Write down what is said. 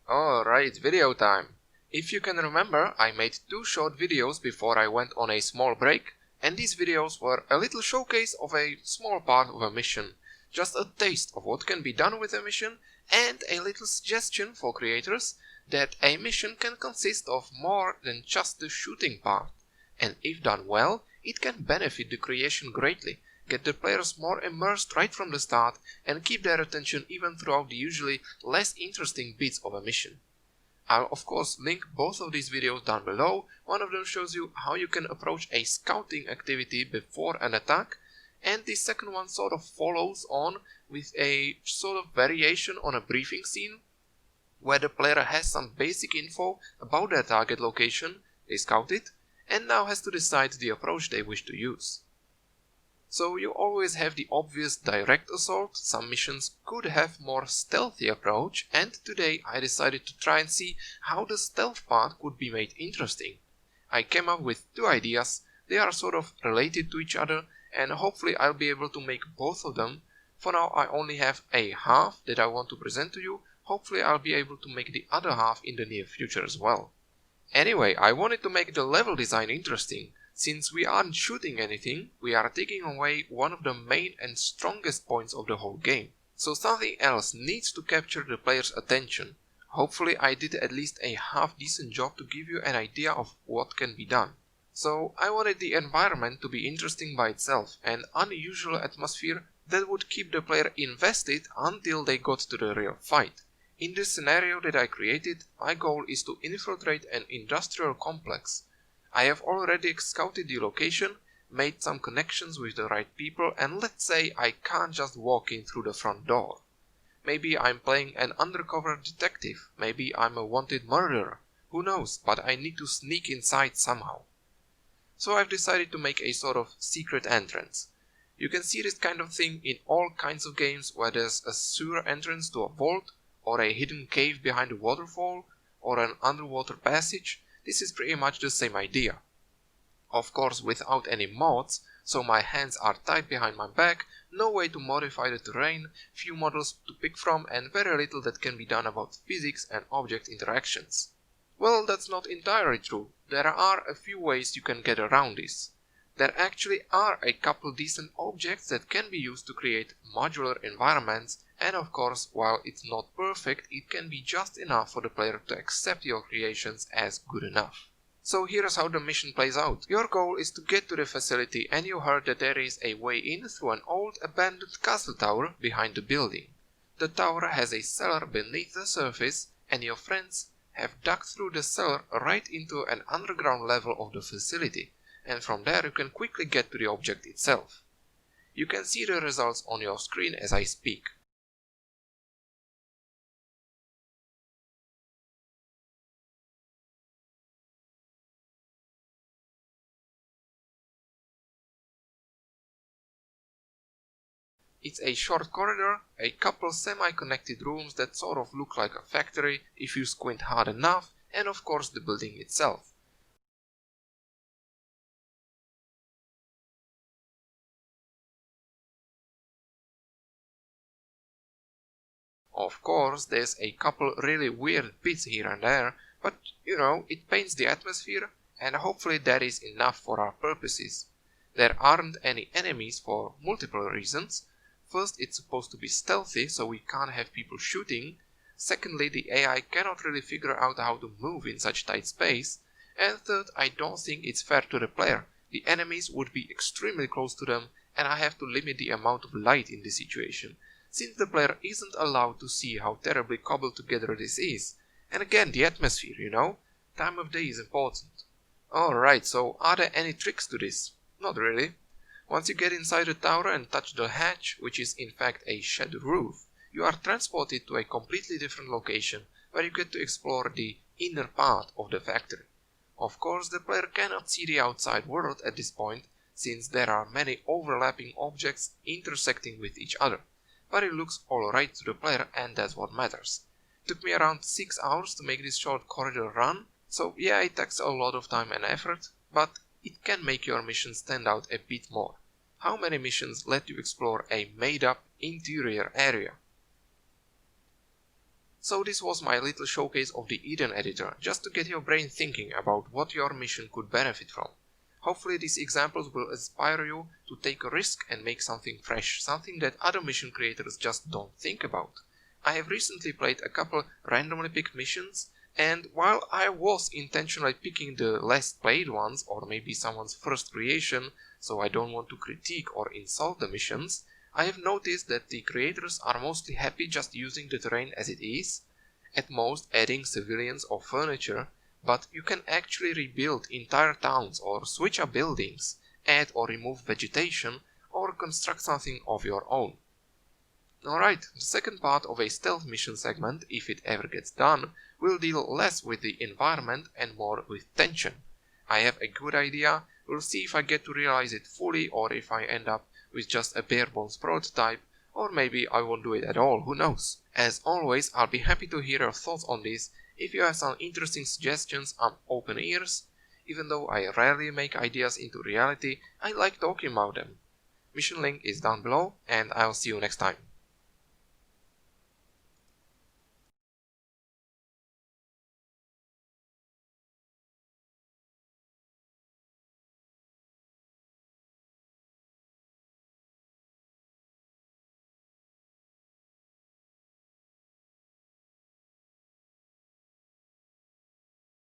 Alright, video time. If you can remember, I made 2 short videos before I went on a small break, and these videos were a little showcase of a small part of a mission, just a taste of what can be done with a mission, and a little suggestion for creators that a mission can consist of more than just the shooting part, and if done well, it can benefit the creation greatly, get the players more immersed right from the start, and keep their attention even throughout the usually less interesting bits of a mission. I'll of course link both of these videos down below. One of them shows you how you can approach a scouting activity before an attack, and the second one sort of follows on with a sort of variation on a briefing scene, where the player has some basic info about their target location, they scout it, and now has to decide the approach they wish to use. So you always have the obvious direct assault. Some missions could have more stealthy approach, and today I decided to try and see how the stealth part could be made interesting. I came up with 2 ideas. They are sort of related to each other, and hopefully I'll be able to make both of them. For now I only have a half that I want to present to you. Hopefully I'll be able to make the other half in the near future as well. Anyway, I wanted to make the level design interesting. Since we aren't shooting anything, we are taking away one of the main and strongest points of the whole game. So something else needs to capture the player's attention. Hopefully I did at least a half decent job to give you an idea of what can be done. So I wanted the environment to be interesting by itself, an unusual atmosphere that would keep the player invested until they got to the real fight. In this scenario that I created, my goal is to infiltrate an industrial complex. I have already scouted the location, made some connections with the right people, and let's say I can't just walk in through the front door. Maybe I'm playing an undercover detective, maybe I'm a wanted murderer, who knows, but I need to sneak inside somehow. So I've decided to make a sort of secret entrance. You can see this kind of thing in all kinds of games where there's a sewer entrance to a vault, or a hidden cave behind a waterfall, or an underwater passage. This is pretty much the same idea. Of course without any mods, so my hands are tied behind my back, no way to modify the terrain, few models to pick from, and very little that can be done about physics and object interactions. Well, that's not entirely true. There are a few ways you can get around this. There actually are a couple decent objects that can be used to create modular environments, and of course, while it's not perfect, it can be just enough for the player to accept your creations as good enough. So here's how the mission plays out. Your goal is to get to the facility, and you heard that there is a way in through an old abandoned castle tower behind the building. The tower has a cellar beneath the surface, and your friends have dug through the cellar right into an underground level of the facility, and from there you can quickly get to the object itself. You can see the results on your screen as I speak. It's a short corridor, a couple semi-connected rooms that sort of look like a factory if you squint hard enough, and of course the building itself. Of course there's a couple really weird bits here and there, but you know, it paints the atmosphere, and hopefully that is enough for our purposes. There aren't any enemies for multiple reasons. First, it's supposed to be stealthy, so we can't have people shooting. Secondly, the AI cannot really figure out how to move in such tight space. And third, I don't think it's fair to the player. The enemies would be extremely close to them, and I have to limit the amount of light in this situation, since the player isn't allowed to see how terribly cobbled together this is. And again, the atmosphere, you know? Time of day is important. Alright, so are there any tricks to this? Not really. Once you get inside the tower and touch the hatch, which is in fact a shed roof, you are transported to a completely different location where you get to explore the inner part of the factory. Of course, the player cannot see the outside world at this point, since there are many overlapping objects intersecting with each other, but it looks alright to the player, and that's what matters. It took me around 6 hours to make this short corridor run, so yeah, it takes a lot of time and effort, but it can make your mission stand out a bit more. How many missions let you explore a made-up interior area? So this was my little showcase of the Eden editor, just to get your brain thinking about what your mission could benefit from. Hopefully these examples will inspire you to take a risk and make something fresh, something that other mission creators just don't think about. I have recently played a couple randomly picked missions, and while I was intentionally picking the less played ones, or maybe someone's first creation, so I don't want to critique or insult the missions, I have noticed that the creators are mostly happy just using the terrain as it is, at most adding civilians or furniture, but you can actually rebuild entire towns or switch up buildings, add or remove vegetation, or construct something of your own. Alright, the second part of a stealth mission segment, if it ever gets done, will deal less with the environment and more with tension. I have a good idea, we'll see if I get to realize it fully or if I end up with just a bare bones prototype, or maybe I won't do it at all, who knows. As always, I'll be happy to hear your thoughts on this. If you have some interesting suggestions, I'm open ears. Even though I rarely make ideas into reality, I like talking about them. Mission link is down below, and I'll see you next time.